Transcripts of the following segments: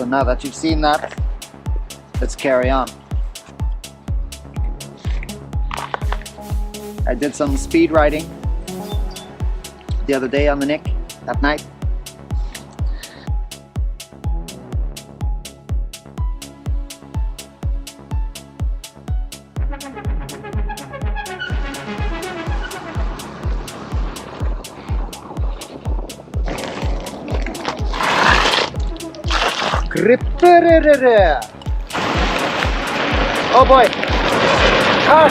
now that you've seen that, let's carry on. I did some speed riding the other day on the Nick at night. Oh boy! Car!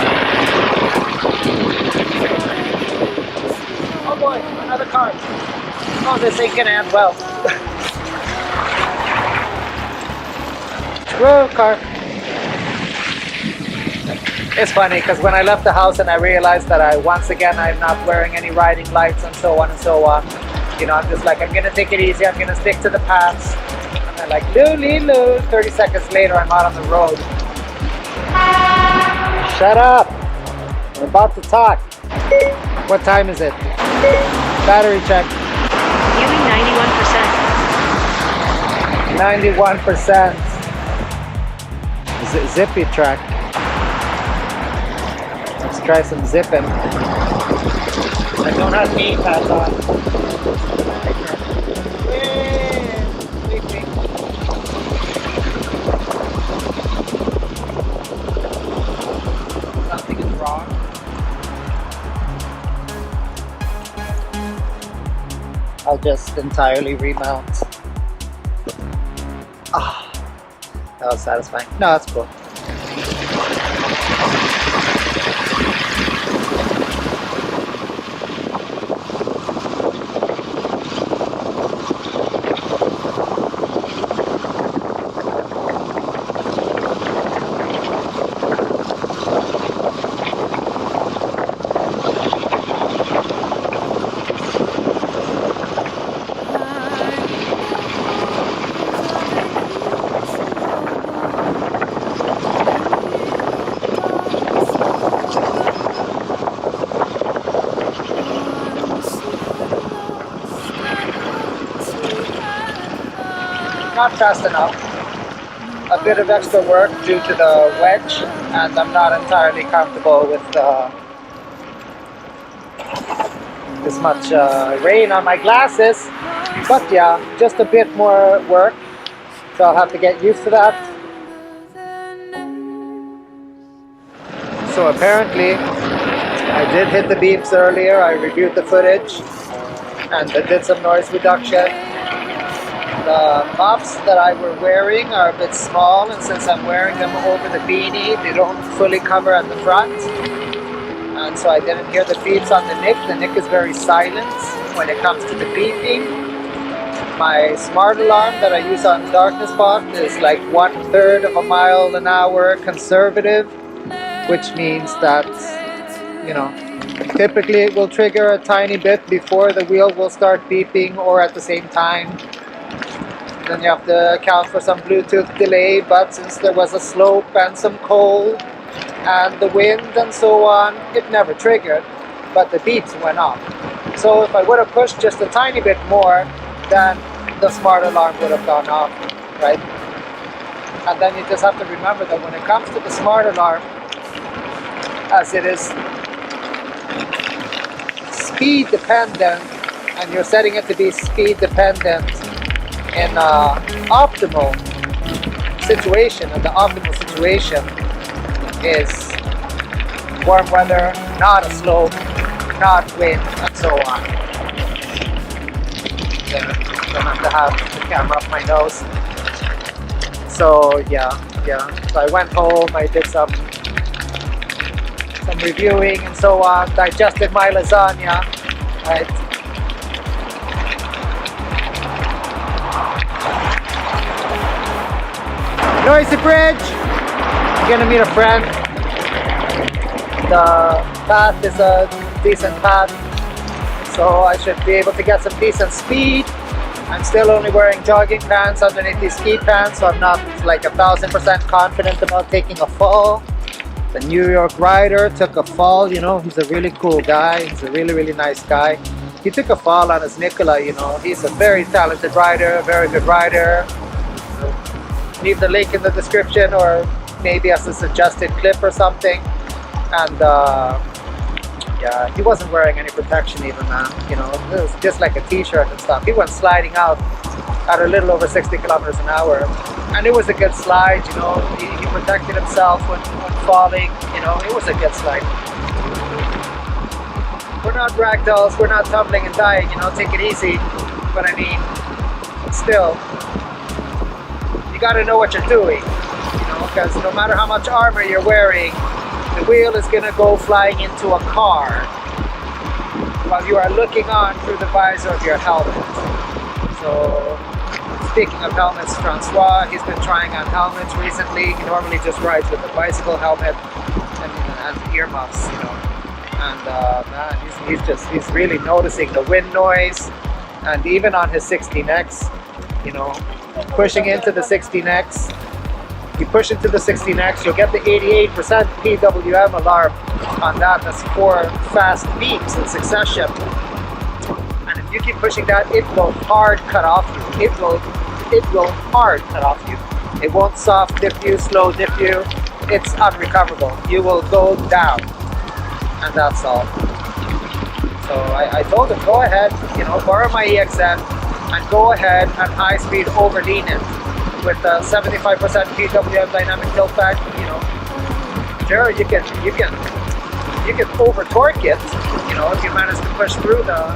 Oh boy, another car! Oh, this ain't gonna end well. Whoa, car! It's funny because when I left the house and I realized that I'm not wearing any riding lights and so on and so on. You know, I'm just like, I'm gonna take it easy, I'm gonna stick to the paths. And like, loo, 30 seconds later, I'm out on the road. Shut up! We're about to talk. What time is it? Battery check. Nearly 91%. 91%. Zippy track. Let's try some zipping. I don't have knee pads on. Something is wrong. I'll just entirely remount. Ah, that was satisfying. No, that's cool. Not fast enough. A bit of extra work due to the wedge, and I'm not entirely comfortable with this much rain on my glasses. But yeah, just a bit more work, so I'll have to get used to that. So apparently, I did hit the beeps earlier. I reviewed the footage, and I did some noise reduction. The muffs that I were wearing are a bit small, and since I'm wearing them over the beanie, they don't fully cover at the front. And so I didn't hear the beeps on the Nick. The Nick is very silent when it comes to the beeping. My smart alarm that I use on darkness spot is like 1/3 of a mile an hour conservative, which means that, you know, typically it will trigger a tiny bit before the wheel will start beeping or at the same time. Then you have to account for some Bluetooth delay, but since there was a slope and some cold and the wind and so on, it never triggered, but the beeps went off. So if I would have pushed just a tiny bit more, then the smart alarm would have gone off, right? And then you just have to remember that when it comes to the smart alarm, as it is speed dependent, and you're setting it to be speed dependent in an optimal situation, and the optimal situation is warm weather, not a slope, not wind, and so on. Then don't have to have the camera up my nose. So yeah. So I went home, I did some reviewing and so on, digested my lasagna, right? Noisy bridge! I'm gonna meet a friend. The path is a decent path, so I should be able to get some decent speed. I'm still only wearing jogging pants underneath these ski pants, so I'm not like 1000% confident about taking a fall. The New York rider took a fall, you know, he's a really cool guy, he's a really nice guy. He took a fall on his Nikola, you know, he's a very talented rider, a very good rider. leave the link in the description, or maybe as a suggested clip or something. And yeah, he wasn't wearing any protection even, man. You know, it was just like a t-shirt and stuff. He went sliding out at a little over 60 kilometers an hour, and it was a good slide. You know, he protected himself when falling. You know, it was a good slide. We're not ragdolls, we're not tumbling and dying, you know, take it easy. But I mean, still, you gotta know what you're doing, you know, because no matter how much armor you're wearing, the wheel is gonna go flying into a car while you are looking on through the visor of your helmet. So, speaking of helmets, Francois, he's been trying on helmets recently. He normally just rides with a bicycle helmet and earmuffs, you know. And man, he's really noticing the wind noise, and even on his 16X, you know, pushing into the 16X, you push into the 16X, you'll get the 88% PWM alarm on that. That's 4 fast beeps in succession, and if you keep pushing that, it will hard cut off you. It will hard cut off you. It won't soft dip you, slow dip you. It's unrecoverable. You will go down. And that's all. So I told him, go ahead, you know, borrow my EXN and go ahead and high speed overlean it with 75% PWM dynamic tilt back. You know, sure, you can over torque it, you know, if you manage to push through the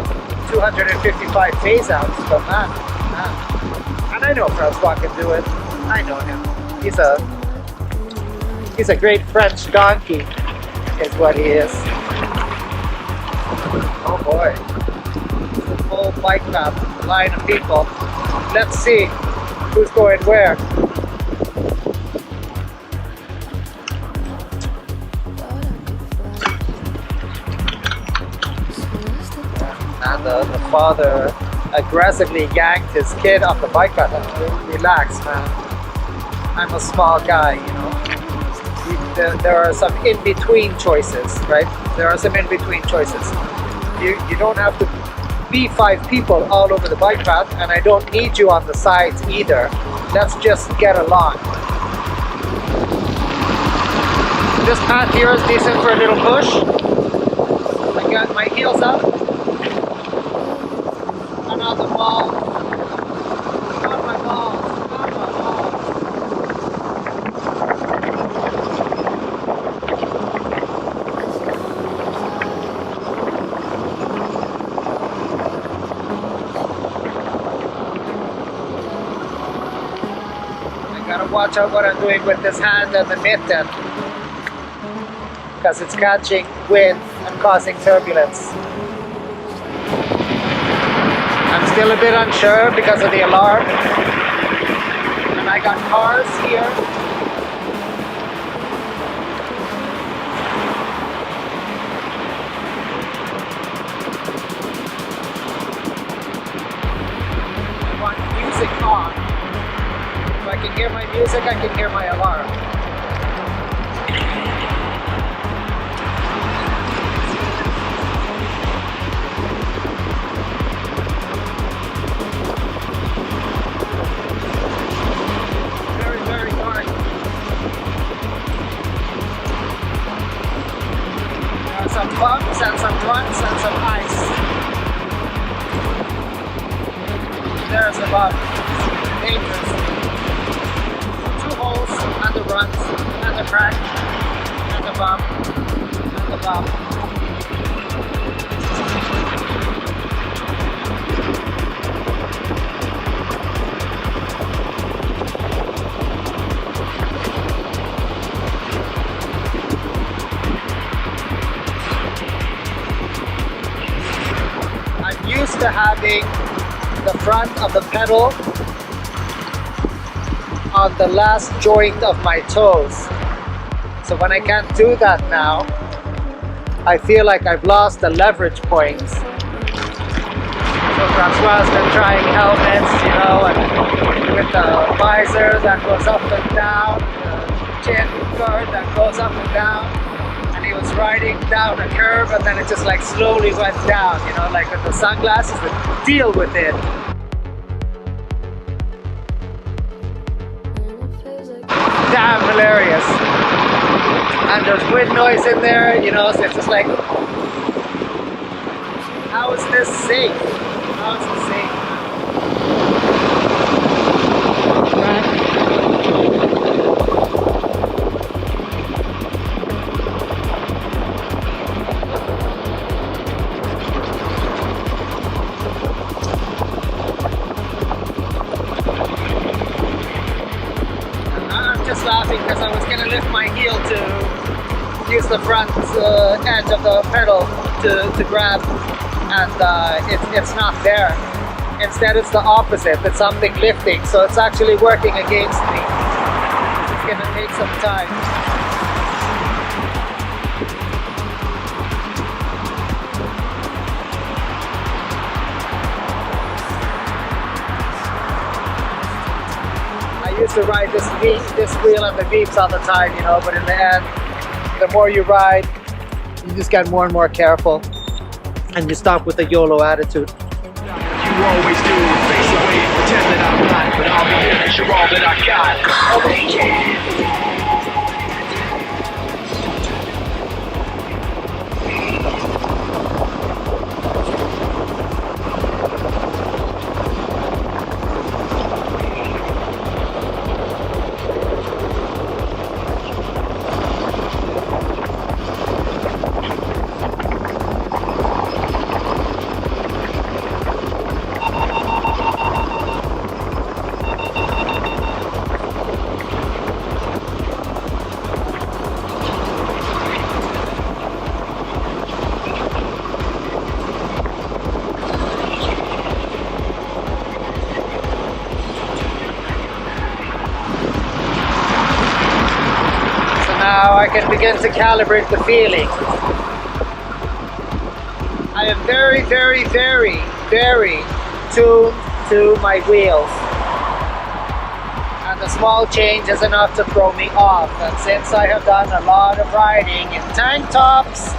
255 phase outs. But man, and I know Francois can do it. I know him. He's a great French donkey. Is what he is. Oh boy. The full bike path, line of people. Let's see who's going where. And the father aggressively yanked his kid off the bike path. Relax, man. I'm a small guy, you know. There are some in-between choices, right? There are some in-between choices. You don't have to be 5 people all over the bike path, and I don't need you on the sides either. Let's just get along. This path here is decent for a little push. I got my heels up. And on the ball. On my balls. Gotta watch out what I'm doing with this hand and the mitten, because it's catching wind and causing turbulence. I'm still a bit unsure because of the alarm, and I got cars here. I want music on. If I can hear my music, I can hear my alarm. Very, very dark. There are some bumps and some runs and some ice. There's a bump. Dangerous. And the runs, and the crack, and the bump, and the bump. I'm used to having the front of the pedal on the last joint of my toes. So when I can't do that now, I feel like I've lost the leverage points. So Francois has been trying helmets, you know, and with the visor that goes up and down, the chin guard that goes up and down, and he was riding down a curve and then it just like slowly went down, you know, like with the sunglasses, but deal with it. damn hilarious. And there's wind noise in there, you know, so it's just like, how is this safe? How is it safe? I'm just laughing because I was going to lift my heel to use the front edge of the pedal to grab, and it's not there. Instead, it's the opposite. It's something lifting, so it's actually working against me. It's going to take some time. I used to ride this wheel and the beeps all the time, you know, but in the end, the more you ride, you just get more and more careful, and you stop with the YOLO attitude. You always do, face away, pretend that I'm not, but I'll be here 'cause you're all that I got. Oh, yeah. Now I can begin to calibrate the feeling. I am very, very, very, very tuned to my wheels. And a small change is enough to throw me off. And since I have done a lot of riding in tank tops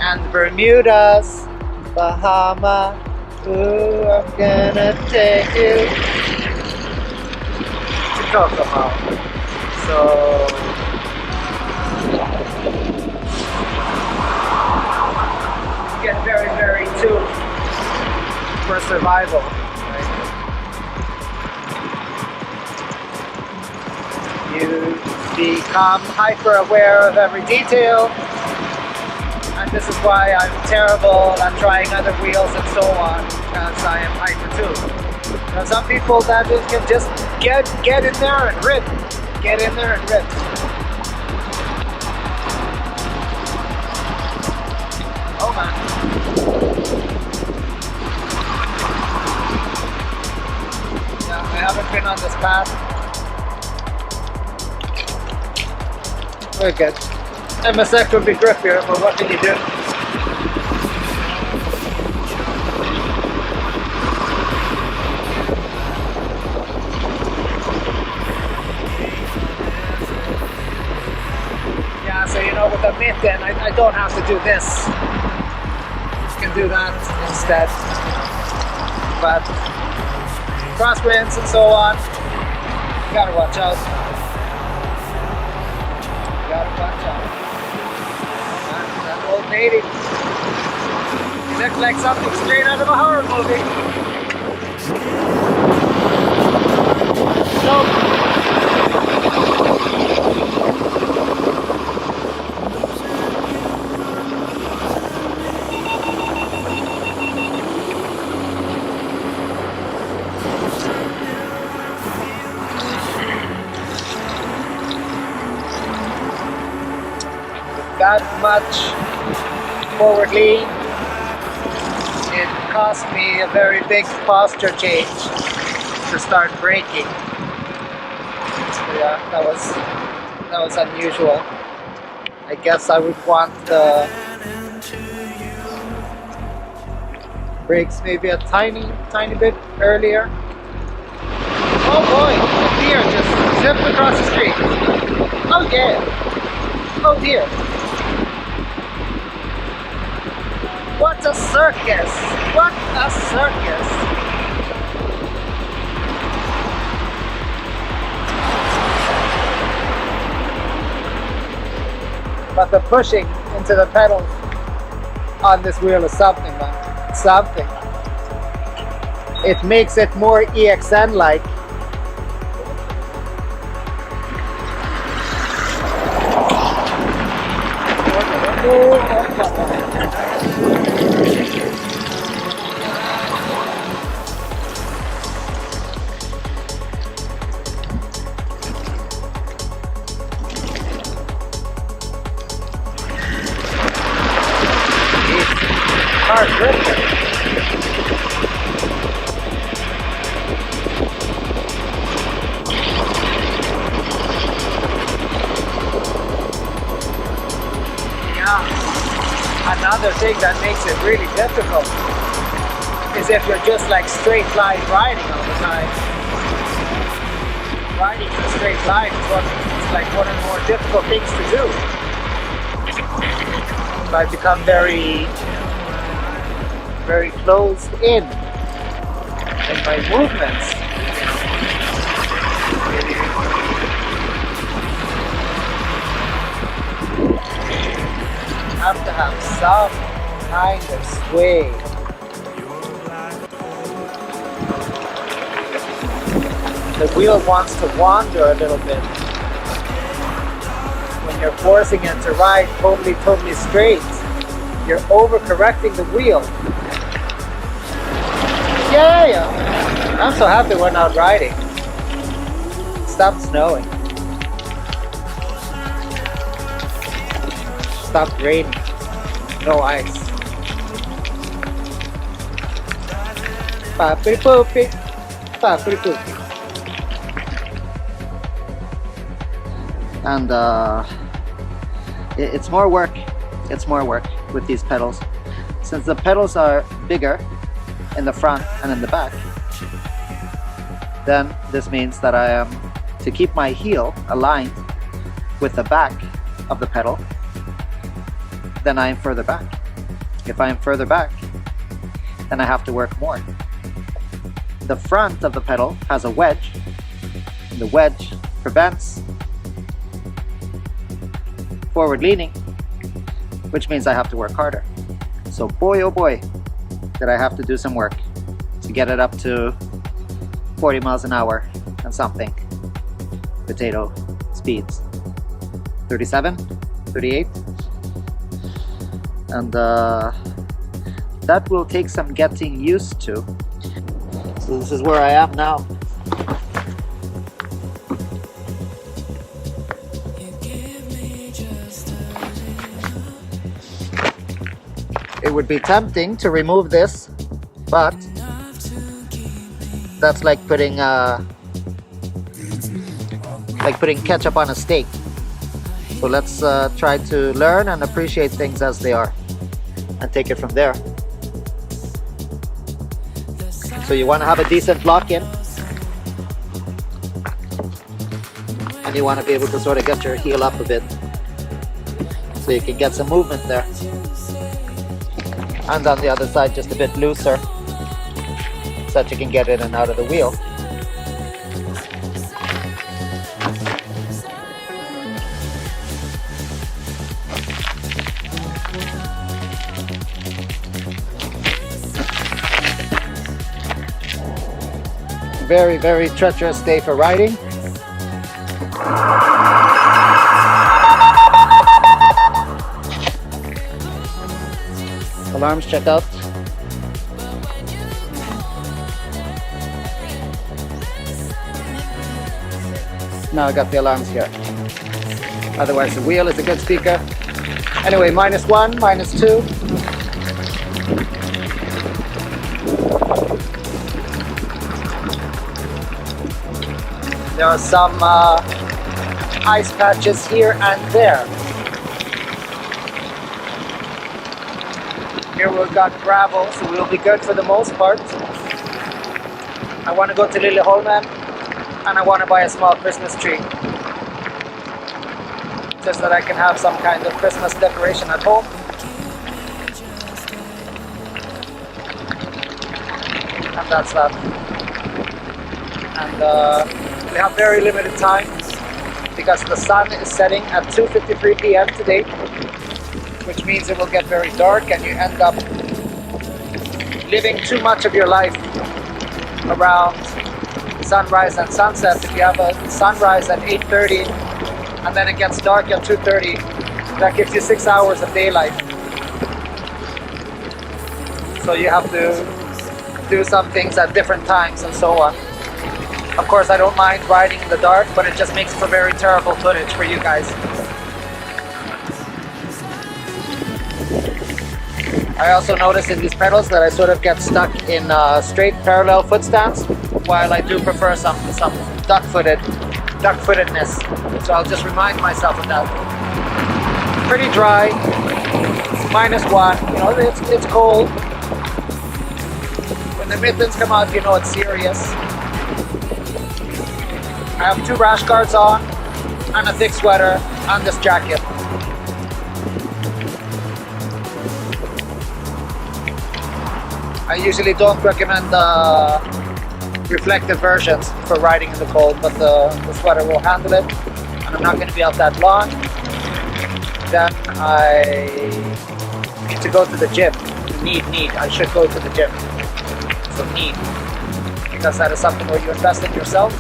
and Bermudas, Bahama, ooh, I'm gonna take you to Kokomo. So get very, very tuned for survival. Right? You become hyper aware of every detail, and this is why I'm terrible at trying other wheels and so on, because I am hyper tuned. Now, some people that can just get in there and rip. Get in there and rip. Oh man. Yeah, I haven't been on this path. We're good. MSX would be grippier, but what can you do? So, you know, with the mitten, I don't have to do this. I can do that instead. But crosswinds and so on, you gotta watch out. You gotta watch out. That old lady. You look like something straight out of a horror movie. So, that much forward lean, it cost me a very big posture change to start braking. So yeah, that was unusual. I guess I would want the brakes maybe a tiny bit earlier. Oh boy, a deer just zipped across the street. Oh yeah. Oh dear. What a circus! What a circus! But the pushing into the pedals on this wheel is something, man. Something. It makes it more EXN-like. Hard grip. Another thing that makes it really difficult is if you're just like straight line riding all the time. Riding in a straight line is like one of the more difficult things to do. I become very closed in my movements. Have to have some kind of sway. The wheel wants to wander a little bit. When you're forcing it to ride totally straight, you're overcorrecting the wheel. Yeah. I'm so happy we're not riding. It stopped snowing. Stopped raining. No ice. Papi poopy. Papi poopy. And it's more work. It's more work with these pedals. Since the pedals are bigger in the front and in the back, then this means that I am to keep my heel aligned with the back of the pedal, then I am further back. If I am further back, then I have to work more. The front of the pedal has a wedge. The wedge prevents forward leaning, which means I have to work harder. So boy oh boy, did I have to do some work to get it up to 40 miles an hour and something. Potato speeds. 37, 38. And that will take some getting used to. So this is where I am now. It would be tempting to remove this, but that's like putting ketchup on a steak. So let's try to learn and appreciate things as they are and take it from there. So you want to have a decent lock-in, and you want to be able to sort of get your heel up a bit so you can get some movement there. And on the other side just a bit looser so that you can get in and out of the wheel. Very treacherous day for riding. Alarms check out. Now I got the alarms here. Otherwise the wheel is a good speaker. Anyway, -1, -2. There are some ice patches here and there. Here we've got gravel, so we'll be good for the most part. I want to go to Lilleholmen and I want to buy a small Christmas tree. Just that I can have some kind of Christmas decoration at home. And that's that. And we have very limited time. because the sun is setting at 2:53 p.m. today, which means it will get very dark and you end up living too much of your life around sunrise and sunset. If you have a sunrise at 8:30 and then it gets dark at 2:30, that gives you 6 hours of daylight. So you have to do some things at different times and so on. Of course, I don't mind riding in the dark, but it just makes for very terrible footage for you guys. I also notice in these pedals that I sort of get stuck in straight parallel foot stance, while I do prefer some duck-footedness. So I'll just remind myself of that. Pretty dry, -1. You know, it's cold. When the mittens come out, you know it's serious. I have 2 rash guards on and a thick sweater and this jacket. I usually don't recommend the reflective versions for riding in the cold, but the sweater will handle it, and I'm not going to be out that long. Then I need to go to the gym. I should go to the gym. So because that is something where you invest in yourself.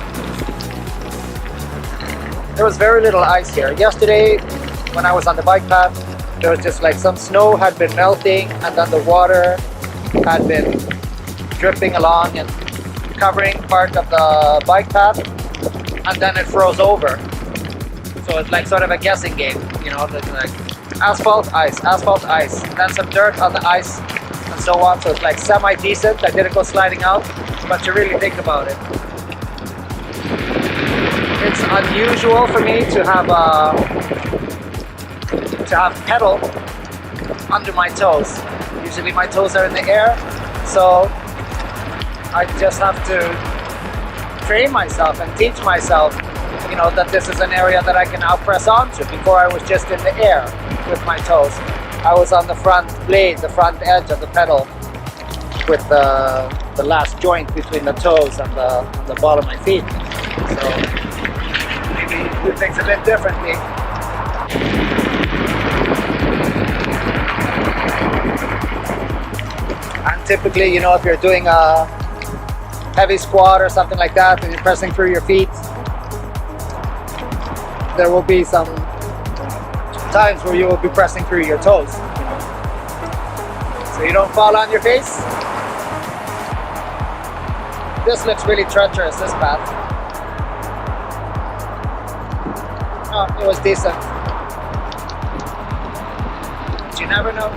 There was very little ice here. Yesterday, when I was on the bike path, there was just like some snow had been melting, and then the water had been dripping along and covering part of the bike path, and then it froze over. So it's like sort of a guessing game, you know, like asphalt, ice, then some dirt on the ice, and so on. So it's like semi-decent. I didn't go sliding out, but you really think about it. It's unusual for me to have pedal under my toes. Usually my toes are in the air, so I just have to train myself and teach myself, you know, that this is an area that I can now press onto. Before I was just in the air with my toes. I was on the front blade, the front edge of the pedal, with the last joint between the toes and the ball of my feet. So maybe do things a bit differently. And typically, you know, if you're doing a heavy squat or something like that and you're pressing through your feet, there will be some times where you will be pressing through your toes, you know? So you don't fall on your face. This looks really treacherous, this path. Oh, it was decent. But you never know.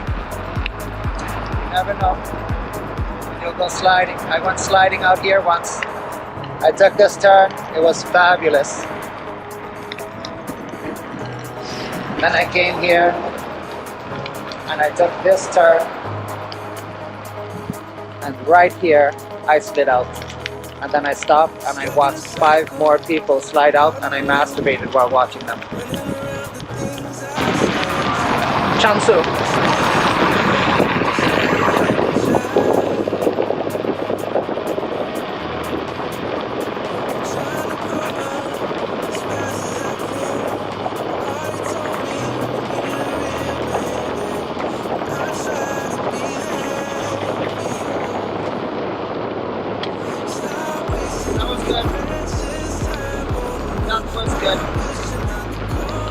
You never know. You'll go sliding. I went sliding out here once. I took this turn. It was fabulous. Then I came here and I took this turn, and right here I slid out. And then I stopped and I watched 5 more people slide out, and I masturbated while watching them. Chansu.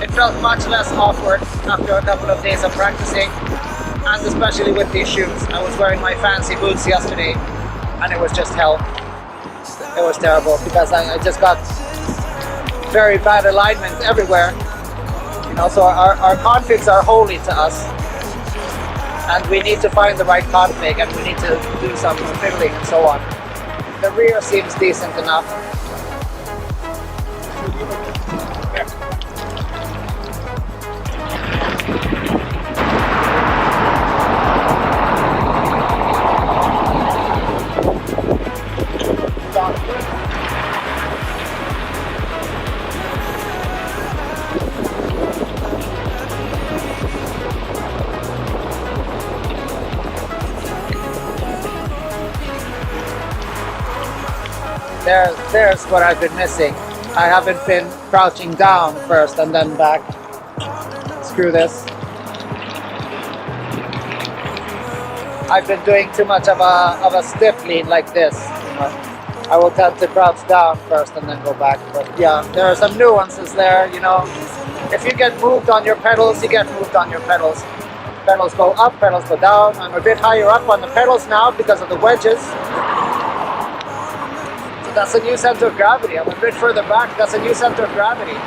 It felt much less awkward after a couple of days of practicing, and especially with these shoes. I was wearing my fancy boots yesterday and it was just hell. It was terrible because I just got very bad alignment everywhere. You know, so our configs are holy to us, and we need to find the right config, and we need to do some fiddling and so on. The rear seems decent enough. There's what I've been missing. I haven't been crouching down first and then back. Screw this. I've been doing too much of a stiff lean like this. I will tend to crouch down first and then go back. But yeah, there are some nuances there, you know. If you get moved on your pedals, you get moved on your pedals. Pedals go up, pedals go down. I'm a bit higher up on the pedals now because of the wedges. So that's a new center of gravity. I'm a bit further back, that's a new center of gravity.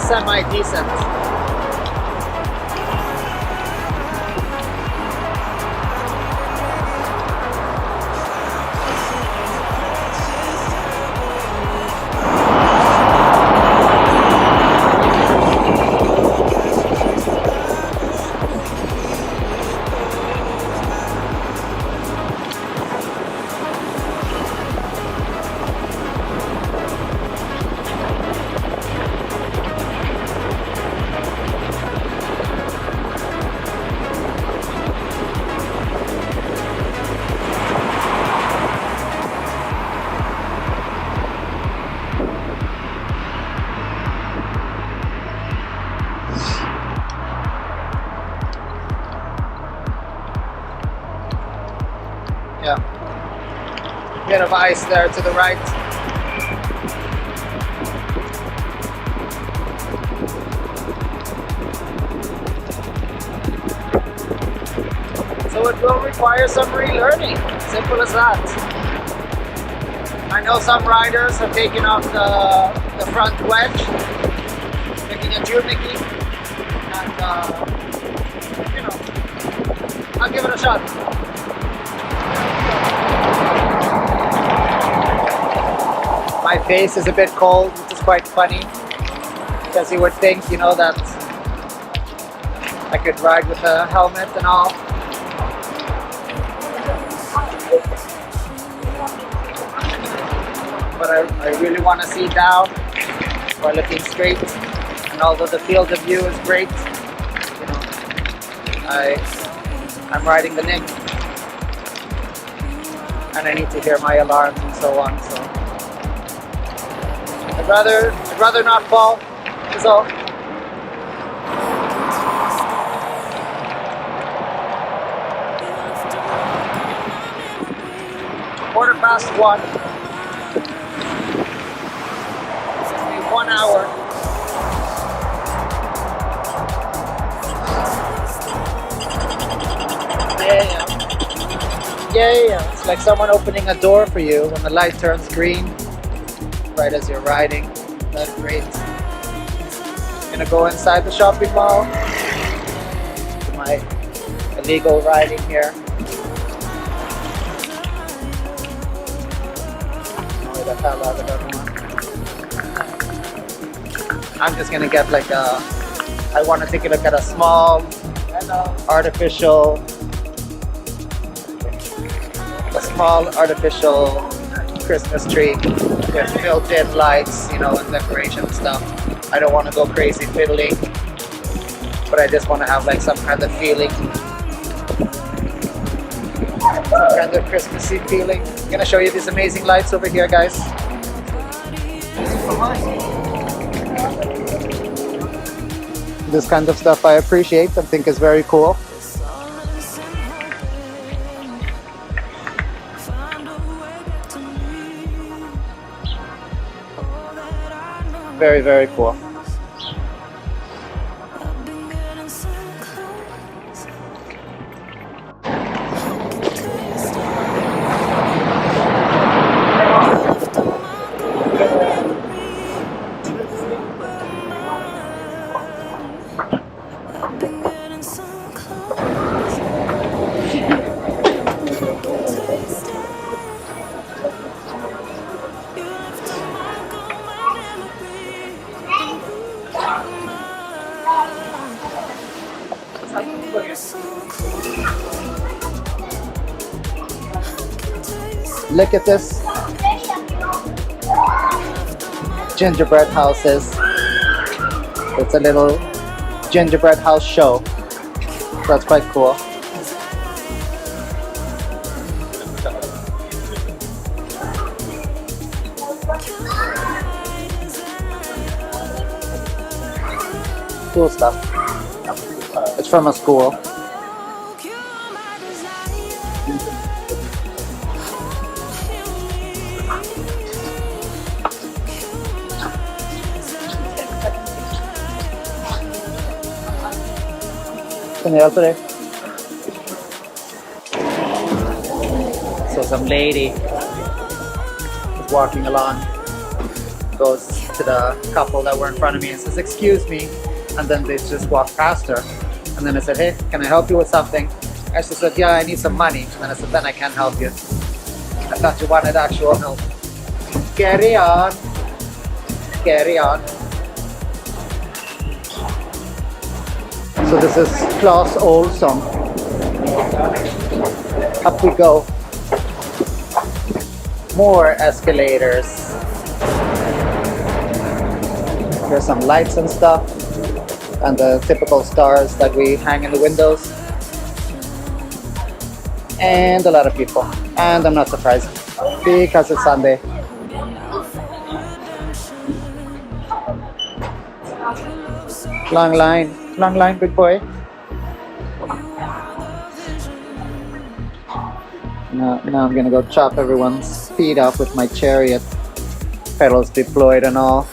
Semi-decent. Yeah. Bit of ice there to the right. So it will require some relearning. Simple as that. I know some riders have taken off the front wedge, making a doohickey, and you know, I'll give it a shot. My face is a bit cold, which is quite funny, because you would think, you know, that I could ride with a helmet and all. But I really want to see down while looking straight, and although the field of view is great, you know, I'm riding the nick, and I need to hear my alarms and so on. So I'd rather not fall. So (1:15). 1 hour. Yeah. It's like someone opening a door for you when the light turns green, right as you're riding. That's great. Gonna go inside the shopping mall. Do my illegal riding here. Oh, the hell out of that one. I'm just gonna get like I want to take a look at a small artificial Christmas tree with built-in lights, you know, and decoration stuff. I don't want to go crazy fiddling, but I just want to have like some kind of feeling, some kind of Christmassy feeling. I'm gonna show you these amazing lights over here, guys. This kind of stuff I appreciate and think is very cool. Very, very cool. Look at this. Gingerbread houses. It's a little gingerbread house show. That's quite cool. Cool stuff. It's from a school. Can you help today? So some lady is walking along, goes to the couple that were in front of me and says, "Excuse me," and then they just walk past her. And then I said, "Hey, can I help you with something?" And she said, "Yeah, I need some money." And then I said, "Then I can't help you. I thought you wanted actual help." Carry on. Carry on. So this is Claes Olsson. Up we go. More escalators. There's some lights and stuff. And the typical stars that we hang in the windows. And a lot of people. And I'm not surprised because it's Sunday. Long line, good boy. Now I'm gonna go chop everyone's feet off with my chariot. Pedals deployed and all.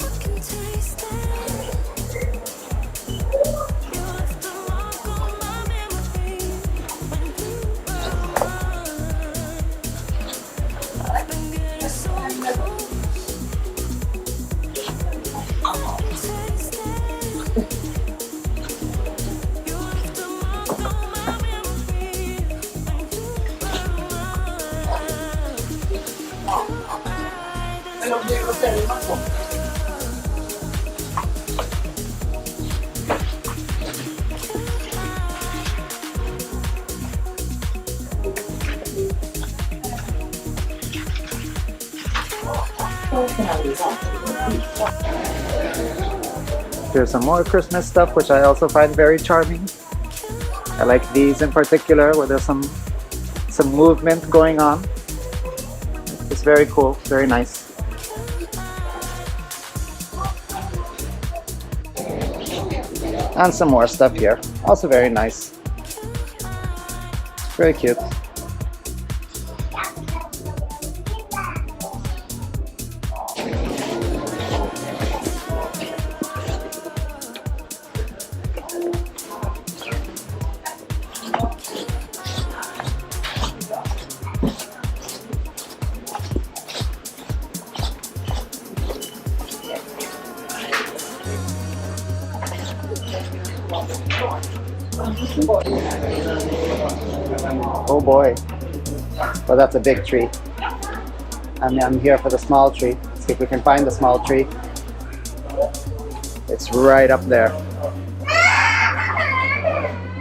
There's some more Christmas stuff which I also find very charming. I like these in particular where there's some movement going on. It's very cool, very nice. And some more stuff here, also very nice. Very cute. Oh boy. Well, that's a big tree. I'm here for the small tree. Let's see if we can find the small tree. It's right up there.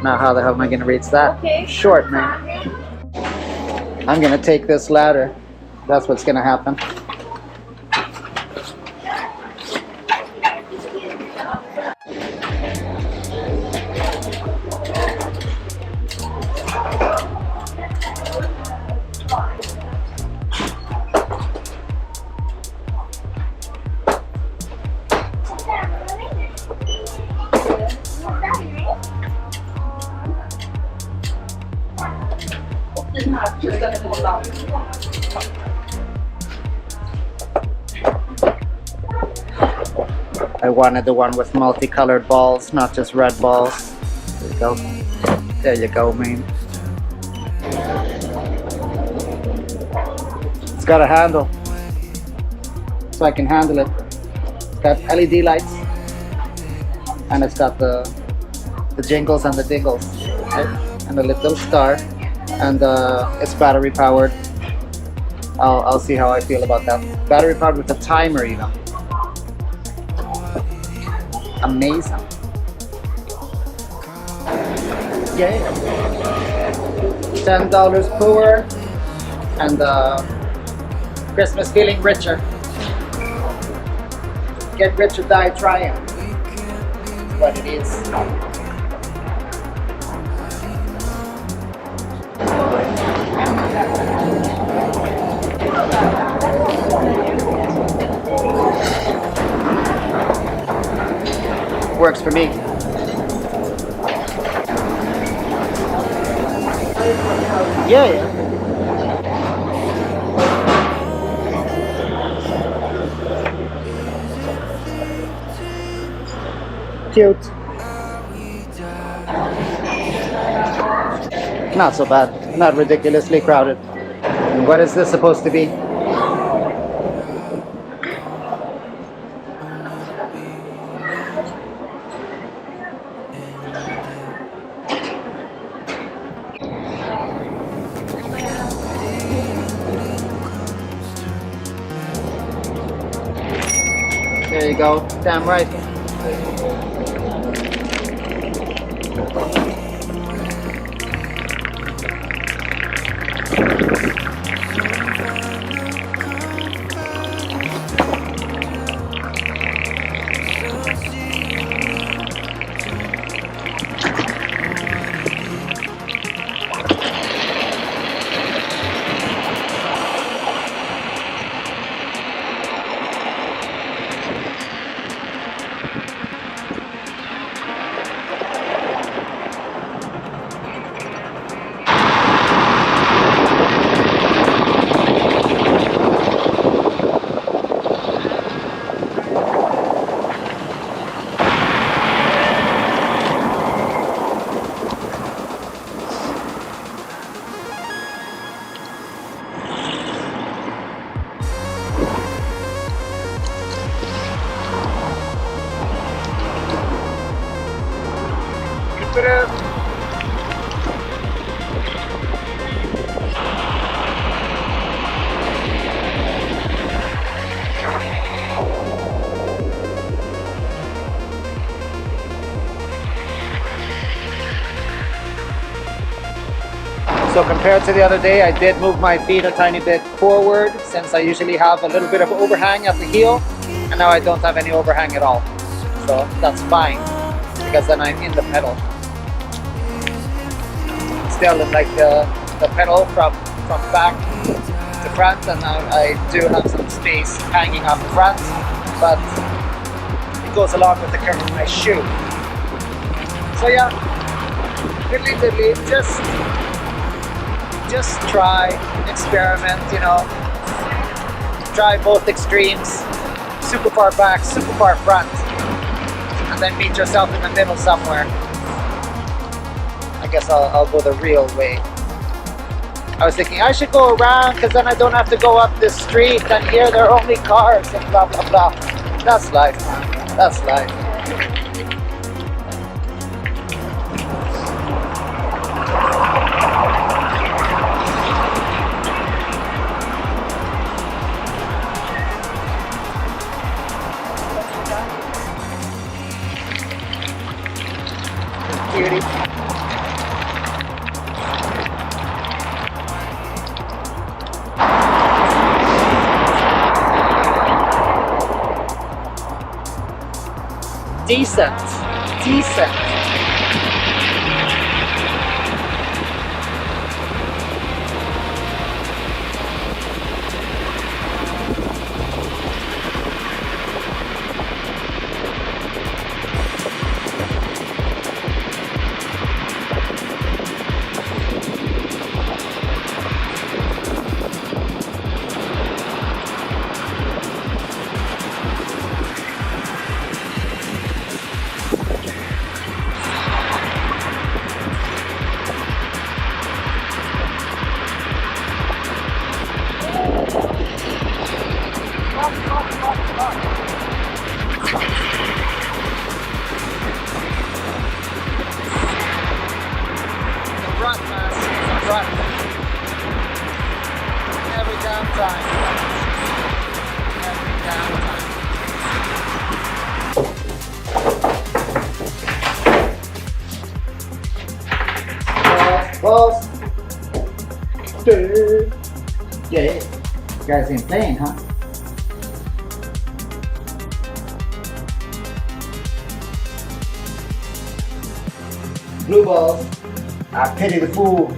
Now how the hell am I going to reach that? Okay. Short, man. I'm going to take this ladder. That's what's going to happen. I wanted the one with multicolored balls, not just red balls. There you go. There you go, man. It's got a handle, so I can handle it. It's got LED lights, and it's got the jingles and the dingles, right? And a little star, and it's battery powered. I'll see how I feel about that. Battery powered with a timer, you know. Amazing. Yeah. $10 poor and Christmas feeling richer. Get rich or die trying. That's what it is. Works for me. Yeah, yeah. Cute. Not so bad. Not ridiculously crowded. And what is this supposed to be? There you go. Damn right. So compared to the other day, I did move my feet a tiny bit forward since I usually have a little bit of overhang at the heel, and now I don't have any overhang at all. So that's fine because then I'm in the pedal. Still in like the pedal from back to front, and now I do have some space hanging off the front, but it goes along with the curve of my shoe. So yeah, diddly diddly, just try, experiment, you know, try both extremes, super far back, super far front, and then meet yourself in the middle somewhere. I guess I'll go the real way. I was thinking I should go around because then I don't have to go up this street and here there are only cars and blah blah blah. That's life, man. That's life. Cutie. Decent. Balls. Yeah. You guys ain't playing, huh? Blue balls. I pity the fool.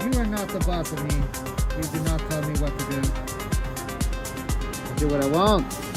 You are not the boss of me. You do not tell me what to do. I do what I want.